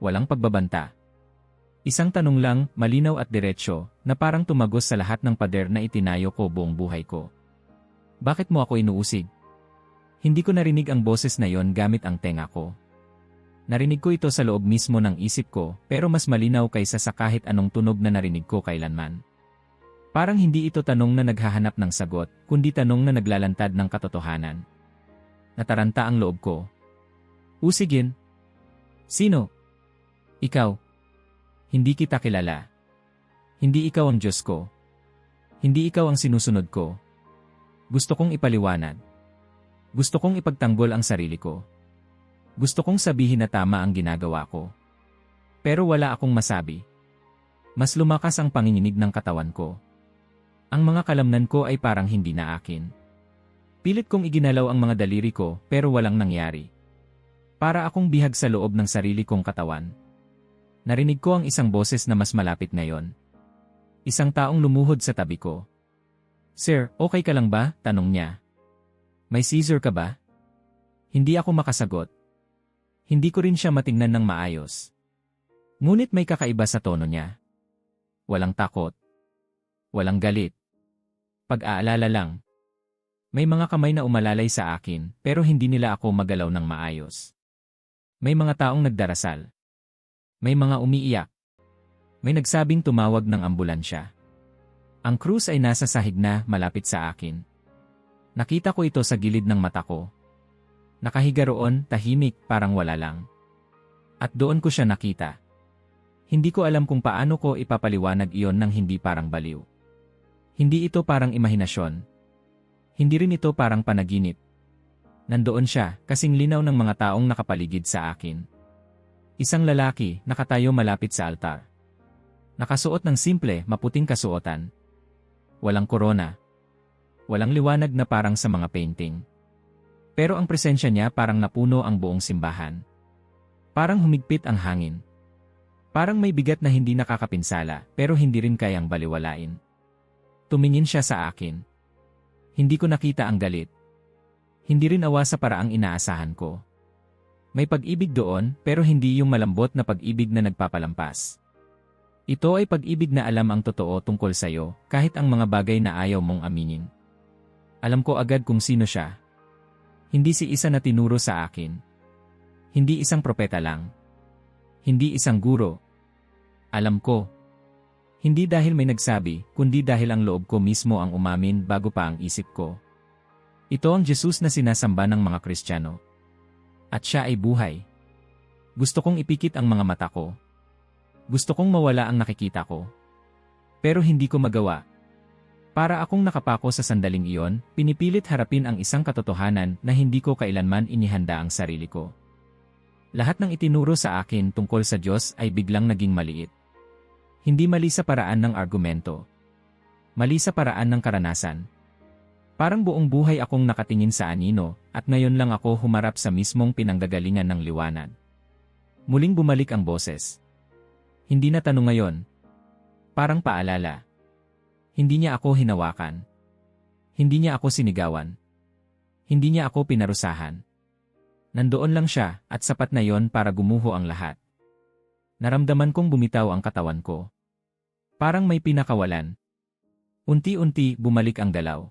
Walang pagbabanta. Isang tanong lang, malinaw at diretsyo, na parang tumagos sa lahat ng pader na itinayo ko buong buhay ko. Bakit mo ako inuusig? Hindi ko narinig ang boses na yon gamit ang tenga ko. Narinig ko ito sa loob mismo ng isip ko, pero mas malinaw kaysa sa kahit anong tunog na narinig ko kailanman. Parang hindi ito tanong na naghahanap ng sagot, kundi tanong na naglalantad ng katotohanan. Nataranta ang loob ko. Usigin? Sino? Ikaw. Hindi kita kilala. Hindi ikaw ang Diyos ko. Hindi ikaw ang sinusunod ko. Gusto kong ipaliwanag. Gusto kong ipagtanggol ang sarili ko. Gusto kong sabihin na tama ang ginagawa ko. Pero wala akong masabi. Mas lumakas ang panginginig ng katawan ko. Ang mga kalamnan ko ay parang hindi na akin. Pilit kong iginalaw ang mga daliri ko, pero walang nangyari. Para akong bihag sa loob ng sarili kong katawan. Narinig ko ang isang boses na mas malapit ngayon. Isang taong lumuhod sa tabi ko. Sir, okay ka lang ba? Tanong niya. May seizure ka ba? Hindi ako makasagot. Hindi ko rin siya matingnan ng maayos. Ngunit may kakaiba sa tono niya. Walang takot. Walang galit. Pag-aalala lang. May mga kamay na umalalay sa akin, pero hindi nila ako magalaw ng maayos. May mga taong nagdarasal. May mga umiiyak. May nagsabing tumawag ng ambulansya. Ang krus ay nasa sahig na malapit sa akin. Nakita ko ito sa gilid ng mata ko. Nakahiga roon, tahimik, parang wala lang. At doon ko siya nakita. Hindi ko alam kung paano ko ipapaliwanag iyon ng hindi parang baliw. Hindi ito parang imahinasyon. Hindi rin ito parang panaginip. Nandoon siya, kasing linaw ng mga taong nakapaligid sa akin. Isang lalaki, nakatayo malapit sa altar. Nakasuot ng simple, maputing kasuotan. Walang korona. Walang liwanag na parang sa mga painting. Pero ang presensya niya parang napuno ang buong simbahan. Parang humigpit ang hangin. Parang may bigat na hindi nakakapinsala, pero hindi rin kayang baliwalain. Tumingin siya sa akin. Hindi ko nakita ang galit. Hindi rin awa sa paraang inaasahan ko. May pag-ibig doon, pero hindi yung malambot na pag-ibig na nagpapalampas. Ito ay pag-ibig na alam ang totoo tungkol sa'yo, kahit ang mga bagay na ayaw mong aminin. Alam ko agad kung sino siya. Hindi si isa na tinuro sa akin. Hindi isang propeta lang. Hindi isang guro. Alam ko. Hindi dahil may nagsabi, kundi dahil ang loob ko mismo ang umamin bago pa ang isip ko. Ito ang Jesus na sinasamba ng mga Kristiyano. At siya ay buhay. Gusto kong ipikit ang mga mata ko. Gusto kong mawala ang nakikita ko. Pero hindi ko magawa. Para akong nakapako sa sandaling iyon, pinipilit harapin ang isang katotohanan na hindi ko kailanman inihanda ang sarili ko. Lahat ng itinuro sa akin tungkol sa Diyos ay biglang naging maliit. Hindi mali sa paraan ng argumento. Mali sa paraan ng karanasan. Parang buong buhay akong nakatingin sa anino, at ngayon lang ako humarap sa mismong pinanggagalingan ng liwanag. Muling bumalik ang boses. Hindi na tanong ngayon. Parang paalala. Hindi niya ako hinawakan. Hindi niya ako sinigawan. Hindi niya ako pinarusahan. Nandoon lang siya, at sapat na yon para gumuho ang lahat. Naramdaman kong bumitaw ang katawan ko. Parang may pinakawalan. Unti-unti bumalik ang galaw.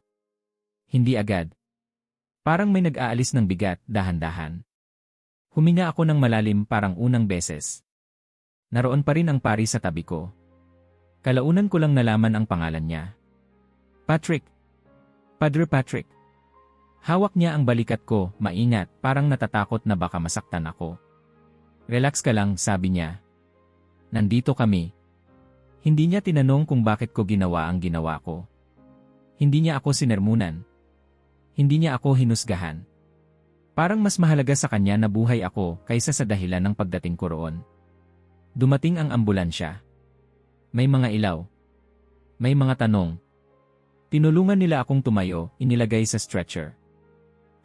Hindi agad. Parang may nag-aalis ng bigat, dahan-dahan. Huminga ako ng malalim parang unang beses. Naroon pa rin ang pari sa tabi ko. Kalaunan ko lang nalaman ang pangalan niya. Patrick. Padre Patrick. Hawak niya ang balikat ko, maingat, parang natatakot na baka masaktan ako. Relax ka lang, sabi niya. Nandito kami. Hindi niya tinanong kung bakit ko ginawa ang ginawa ko. Hindi niya ako sinermunan. Hindi niya ako hinusgahan. Parang mas mahalaga sa kanya na buhay ako kaysa sa dahilan ng pagdating ko roon. Dumating ang ambulansya. May mga ilaw. May mga tanong. Tinulungan nila akong tumayo, inilagay sa stretcher.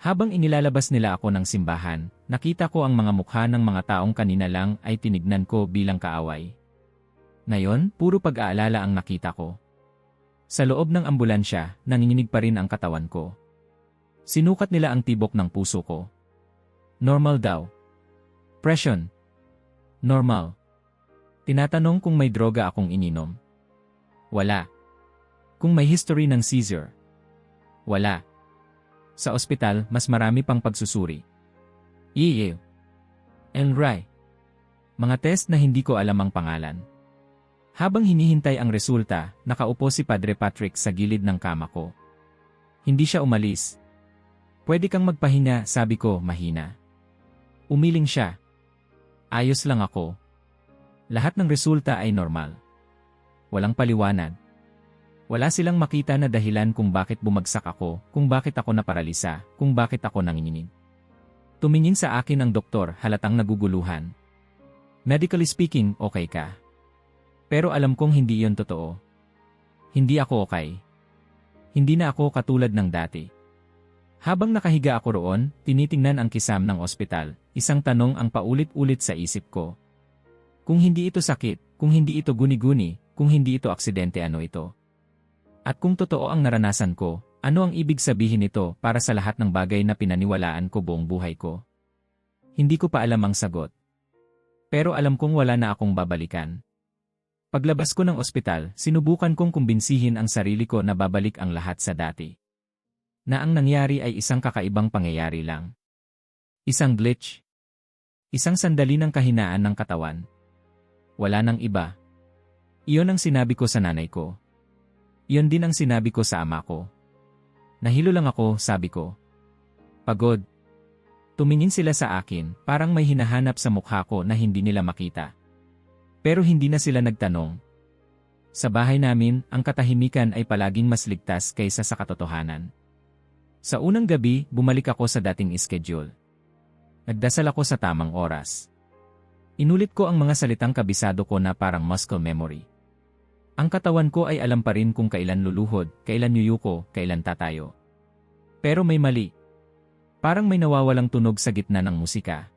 Habang inilalabas nila ako ng simbahan, nakita ko ang mga mukha ng mga taong kanina lang ay tinignan ko bilang kaaway. Ngayon, puro pag-aalala ang nakita ko. Sa loob ng ambulansya, nanginginig pa rin ang katawan ko. Sinukat nila ang tibok ng puso ko. Normal daw. Presyon. Normal. Tinatanong kung may droga akong ininom. Wala. Kung may history ng seizure. Wala. Sa ospital, mas marami pang pagsusuri. Iye. Enray. Mga test na hindi ko alam ang pangalan. Habang hinihintay ang resulta, nakaupo si Padre Patrick sa gilid ng kama ko. Hindi siya umalis. Pwede kang magpahinga, sabi ko, mahina. Umiling siya. Ayos lang ako. Lahat ng resulta ay normal. Walang paliwanag. Wala silang makita na dahilan kung bakit bumagsak ako, kung bakit ako naparalisa, kung bakit ako nanginginig. Tumingin sa akin ang doktor, halatang naguguluhan. Medically speaking, okay ka. Pero alam kong hindi iyon totoo. Hindi ako okay. Hindi na ako katulad ng dati. Habang nakahiga ako roon, tinitingnan ang kisam ng ospital, isang tanong ang paulit-ulit sa isip ko. Kung hindi ito sakit, kung hindi ito guni-guni, kung hindi ito aksidente, ano ito? At kung totoo ang naranasan ko, ano ang ibig sabihin nito para sa lahat ng bagay na pinaniwalaan ko buong buhay ko? Hindi ko pa alam ang sagot. Pero alam kong wala na akong babalikan. Paglabas ko ng ospital, sinubukan kong kumbinsihin ang sarili ko na babalik ang lahat sa dati. Na ang nangyari ay isang kakaibang pangyayari lang. Isang glitch. Isang sandali ng kahinaan ng katawan. Wala nang iba. Iyon ang sinabi ko sa nanay ko. Iyon din ang sinabi ko sa ama ko. Nahilo lang ako, sabi ko. Pagod. Tumingin sila sa akin, parang may hinahanap sa mukha ko na hindi nila makita. Pero hindi na sila nagtanong. Sa bahay namin, ang katahimikan ay palaging mas ligtas kaysa sa katotohanan. Sa unang gabi, bumalik ako sa dating schedule. Nagdasal ako sa tamang oras. Inulit ko ang mga salitang kabisado ko na parang muscle memory. Ang katawan ko ay alam pa rin kung kailan luluhod, kailan yuyuko, kailan tatayo. Pero may mali. Parang may nawawalang tunog sa gitna ng musika.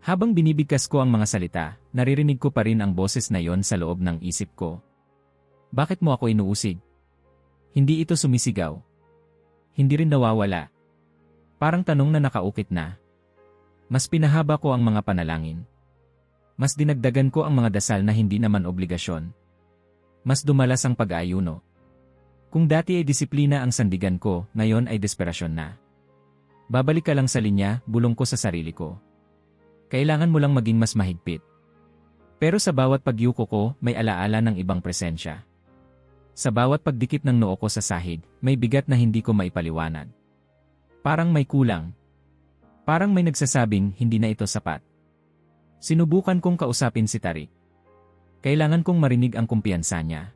Habang binibigkas ko ang mga salita, naririnig ko pa rin ang boses na yon sa loob ng isip ko. Bakit mo ako inuusig? Hindi ito sumisigaw. Hindi rin nawawala. Parang tanong na nakaukit na. Mas pinahaba ko ang mga panalangin. Mas dinagdagan ko ang mga dasal na hindi naman obligasyon. Mas dumalas ang pag-aayuno. Kung dati ay disiplina ang sandigan ko, ngayon ay desperasyon na. Babalik ka lang sa linya, bulong ko sa sarili ko. Kailangan mo lang maging mas mahigpit. Pero sa bawat pagyuko ko, may alaala ng ibang presensya. Sa bawat pagdikit ng noo ko sa sahig, may bigat na hindi ko maipaliwanag. Parang may kulang. Parang may nagsasabing hindi na ito sapat. Sinubukan kong kausapin si Tariq. Kailangan kong marinig ang kumpiyansa niya.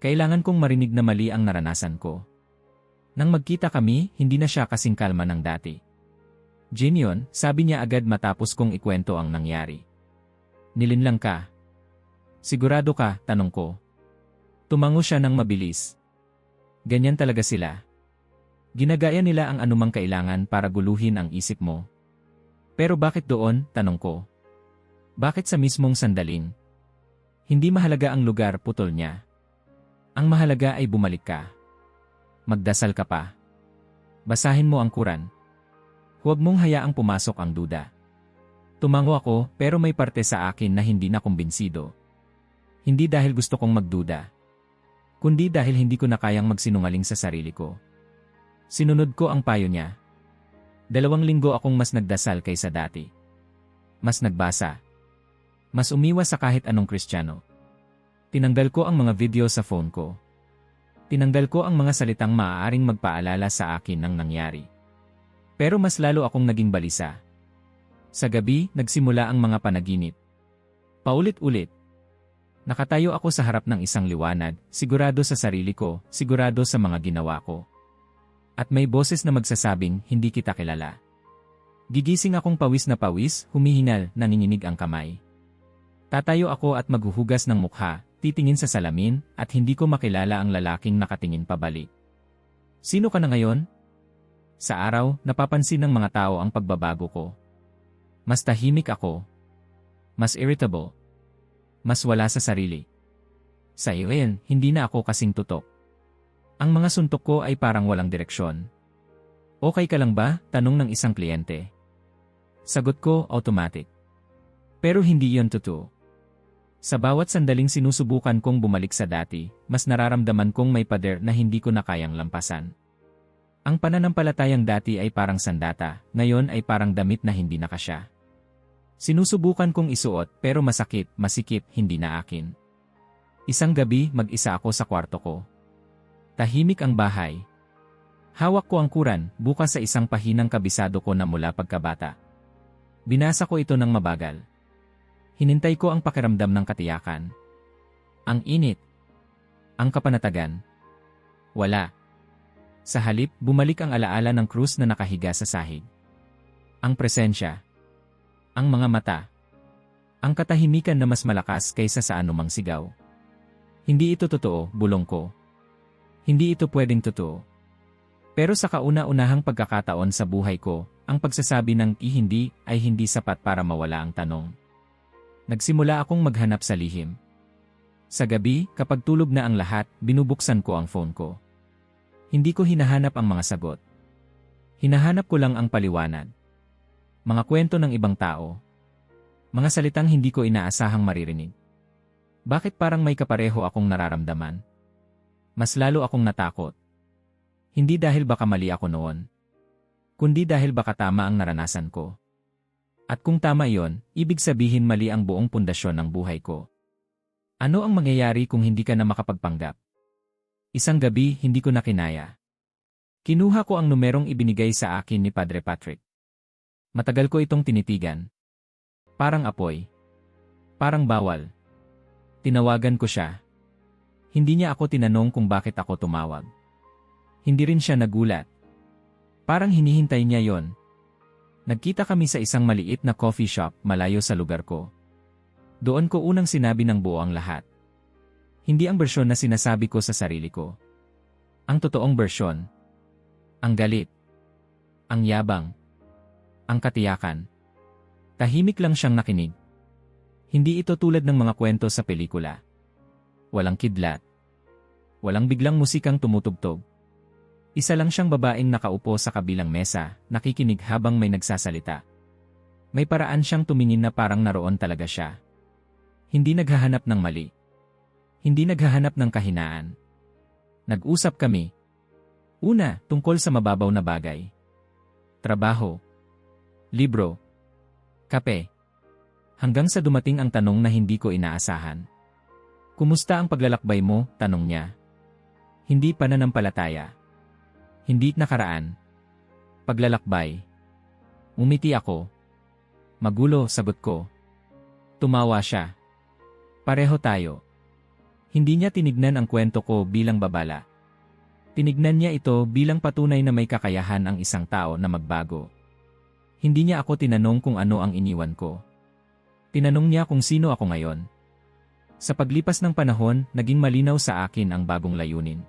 Kailangan kong marinig na mali ang naranasan ko. Nang magkita kami, hindi na siya kasing kalma ng dati. Jinyon, sabi niya agad matapos kong ikwento ang nangyari. Nilinlang ka. Sigurado ka, tanong ko. Tumango siya ng mabilis. Ganyan talaga sila. Ginagaya nila ang anumang kailangan para guluhin ang isip mo. Pero bakit doon, tanong ko. Bakit sa mismong sandaling? Hindi mahalaga ang lugar, putol niya. Ang mahalaga ay bumalik ka. Magdasal ka pa. Basahin mo ang Quran. Huwag mong hayaang pumasok ang duda. Tumango ako, pero may parte sa akin na hindi na kumbinsido. Hindi dahil gusto kong magduda, kundi dahil hindi ko na kayang magsinungaling sa sarili ko. Sinunod ko ang payo niya. 2 linggo akong mas nagdasal kaysa dati. Mas nagbasa. Mas umiwas sa kahit anong Kristiyano. Tinanggal ko ang mga video sa phone ko. Tinanggal ko ang mga salitang maaaring magpaalala sa akin ng nangyari. Pero mas lalo akong naging balisa. Sa gabi, nagsimula ang mga panaginip. Paulit-ulit. Nakatayo ako sa harap ng isang liwanag, sigurado sa sarili ko, sigurado sa mga ginawa ko. At may boses na magsasabing, hindi kita kilala. Gigising akong pawis na pawis, humihinal, nanginginig ang kamay. Tatayo ako at maghuhugas ng mukha, titingin sa salamin, at hindi ko makilala ang lalaking nakatingin pabalik. Sino ka na ngayon? Sa araw, napapansin ng mga tao ang pagbabago ko. Mas tahimik ako. Mas irritable. Mas wala sa sarili. Sa iyon, hindi na ako kasing tutok. Ang mga suntok ko ay parang walang direksyon. Okay ka lang ba? Tanong ng isang kliyente. Sagot ko, automatic. Pero hindi yon totoo. Sa bawat sandaling sinusubukan kong bumalik sa dati, mas nararamdaman kong may pader na hindi ko na kayang lampasan. Ang pananampalatayang dati ay parang sandata, ngayon ay parang damit na hindi nakasya. Sinusubukan kong isuot pero masakit, masikip, hindi na akin. Isang gabi, mag-isa ako sa kwarto ko. Tahimik ang bahay. Hawak ko ang Quran, bukas sa isang pahinang kabisado ko na mula pagkabata. Binasa ko ito ng mabagal. Hinintay ko ang pakiramdam ng katiyakan. Ang init. Ang kapanatagan. Wala. Sa halip, bumalik ang alaala ng krus na nakahiga sa sahig. Ang presensya. Ang mga mata. Ang katahimikan na mas malakas kaysa sa anumang sigaw. Hindi ito totoo, bulong ko. Hindi ito pwedeng totoo. Pero sa kauna-unahang pagkakataon sa buhay ko, ang pagsasabi ng hindi ay hindi sapat para mawala ang tanong. Nagsimula akong maghanap sa lihim. Sa gabi, kapag tulog na ang lahat, binubuksan ko ang phone ko. Hindi ko hinahanap ang mga sagot. Hinahanap ko lang ang paliwanag. Mga kwento ng ibang tao. Mga salitang hindi ko inaasahang maririnig. Bakit parang may kapareho akong nararamdaman? Mas lalo akong natakot. Hindi dahil baka mali ako noon, kundi dahil baka tama ang naranasan ko. At kung tama iyon, ibig sabihin mali ang buong pundasyon ng buhay ko. Ano ang mangyayari kung hindi ka na makapagpanggap? Isang gabi, hindi ko na kinaya. Kinuha ko ang numerong ibinigay sa akin ni Padre Patrick. Matagal ko itong tinitigan. Parang apoy. Parang bawal. Tinawagan ko siya. Hindi niya ako tinanong kung bakit ako tumawag. Hindi rin siya nagulat. Parang hinihintay niya yon. Nagkita kami sa isang maliit na coffee shop malayo sa lugar ko. Doon ko unang sinabi ng buo ang lahat. Hindi ang bersyon na sinasabi ko sa sarili ko. Ang totoong bersyon. Ang galit. Ang yabang. Ang katiyakan. Tahimik lang siyang nakinig. Hindi ito tulad ng mga kwento sa pelikula. Walang kidlat. Walang biglang musikang tumutugtog. Isa lang siyang babaeng nakaupo sa kabilang mesa, nakikinig habang may nagsasalita. May paraan siyang tumingin na parang naroon talaga siya. Hindi naghahanap ng mali. Hindi naghahanap ng kahinaan. Nag-usap kami. Una, tungkol sa mababaw na bagay. Trabaho. Libro. Kape. Hanggang sa dumating ang tanong na hindi ko inaasahan. Kumusta ang paglalakbay mo? Tanong niya. Hindi pananampalataya. Hindi nakaraan. Paglalakbay. Umiti ako. Magulo, sagot ko. Tumawa siya. Pareho tayo. Hindi niya tinignan ang kwento ko bilang babala. Tinignan niya ito bilang patunay na may kakayahan ang isang tao na magbago. Hindi niya ako tinanong kung ano ang iniwan ko. Tinanong niya kung sino ako ngayon. Sa paglipas ng panahon, naging malinaw sa akin ang bagong layunin.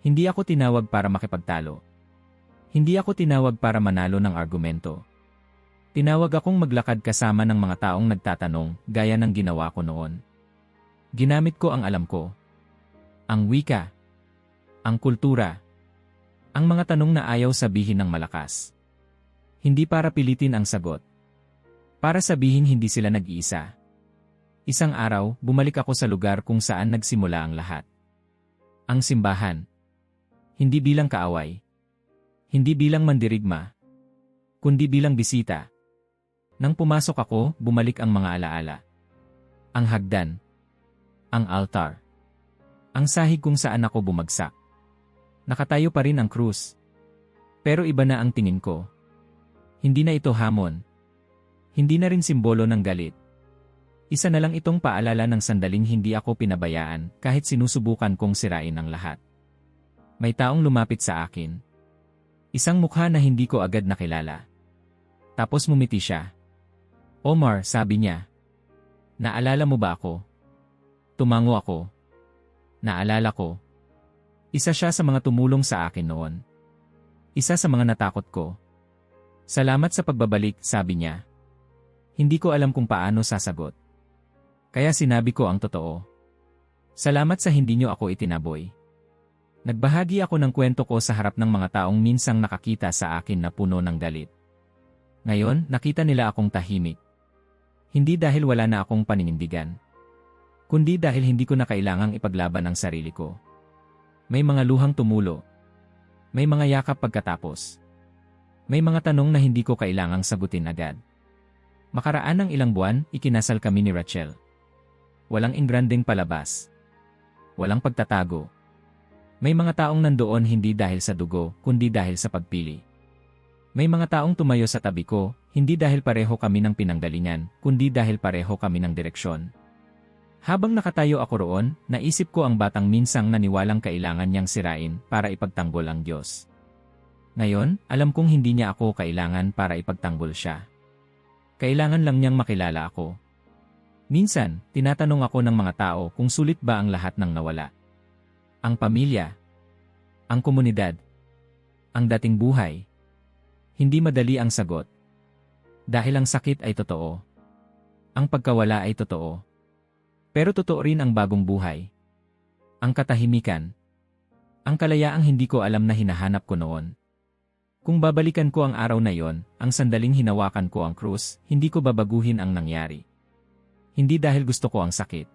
Hindi ako tinawag para makipagtalo. Hindi ako tinawag para manalo ng argumento. Tinawag akong maglakad kasama ng mga taong nagtatanong, gaya ng ginawa ko noon. Ginamit ko ang alam ko. Ang wika. Ang kultura. Ang mga tanong na ayaw sabihin ng malakas. Hindi para pilitin ang sagot. Para sabihin hindi sila nag-iisa. Isang araw, bumalik ako sa lugar kung saan nagsimula ang lahat. Ang simbahan. Hindi bilang kaaway. Hindi bilang mandirigma. Kundi bilang bisita. Nang pumasok ako, bumalik ang mga alaala. Ang hagdan. Ang altar. Ang sahig kung saan ako bumagsak. Nakatayo pa rin ang krus. Pero iba na ang tingin ko. Hindi na ito hamon. Hindi na rin simbolo ng galit. Isa na lang itong paalala ng sandaling hindi ako pinabayaan kahit sinusubukan kong sirain ang lahat. May taong lumapit sa akin. Isang mukha na hindi ko agad nakilala. Tapos mumiti siya. Omar, sabi niya. Naalala mo ba ako? Tumango ako. Naalala ko. Isa siya sa mga tumulong sa akin noon. Isa sa mga natakot ko. Salamat sa pagbabalik, sabi niya. Hindi ko alam kung paano sasagot. Kaya sinabi ko ang totoo. Salamat sa hindi niyo ako itinaboy. Nagbahagi ako ng kwento ko sa harap ng mga taong minsang nakakita sa akin na puno ng galit. Ngayon, nakita nila akong tahimik. Hindi dahil wala na akong paninindigan. Kundi dahil hindi ko na kailangang ipaglaban ang sarili ko. May mga luhang tumulo. May mga yakap pagkatapos. May mga tanong na hindi ko kailangang sagutin agad. Makaraan ng ilang buwan, ikinasal kami ni Rachel. Walang ingranding palabas. Walang pagtatago. May mga taong nandoon hindi dahil sa dugo, kundi dahil sa pagpili. May mga taong tumayo sa tabi ko, hindi dahil pareho kami ng pinanggalingan, kundi dahil pareho kami ng direksyon. Habang nakatayo ako roon, naisip ko ang batang minsang naniwalang kailangan niyang sirain para ipagtanggol ang Diyos. Ngayon, alam kong hindi niya ako kailangan para ipagtanggol siya. Kailangan lang niyang makilala ako. Minsan, tinatanong ako ng mga tao kung sulit ba ang lahat ng nawala. Ang pamilya. Ang komunidad. Ang dating buhay. Hindi madali ang sagot. Dahil ang sakit ay totoo. Ang pagkawala ay totoo. Pero totoo rin ang bagong buhay. Ang katahimikan. Ang kalayaang hindi ko alam na hinahanap ko noon. Kung babalikan ko ang araw na yon, ang sandaling hinawakan ko ang krus, hindi ko babaguhin ang nangyari. Hindi dahil gusto ko ang sakit.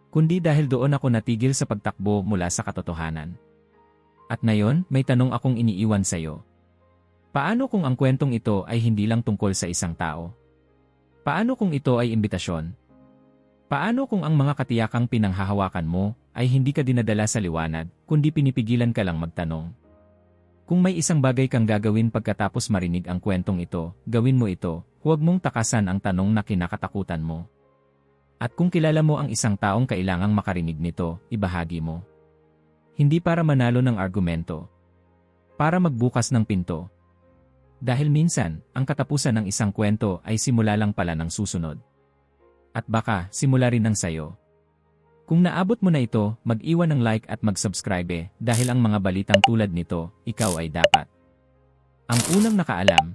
Kundi dahil doon ako natigil sa pagtakbo mula sa katotohanan. At ngayon, may tanong akong iniiwan sa iyo. Paano kung ang kwentong ito ay hindi lang tungkol sa isang tao? Paano kung ito ay imbitasyon? Paano kung ang mga katiyakang pinanghahawakan mo ay hindi ka dinadala sa liwanag, kundi pinipigilan ka lang magtanong? Kung may isang bagay kang gagawin pagkatapos marinig ang kwentong ito, gawin mo ito, huwag mong takasan ang tanong na kinakatakutan mo. At kung kilala mo ang isang taong kailangang makarinig nito, ibahagi mo. Hindi para manalo ng argumento. Para magbukas ng pinto. Dahil minsan, ang katapusan ng isang kwento ay simula lang pala ng susunod. At baka, simula rin ng sayo. Kung naabot mo na ito, mag-iwan ng like at mag-subscribe dahil ang mga balitang tulad nito, ikaw ay dapat. Ang unang nakaalam.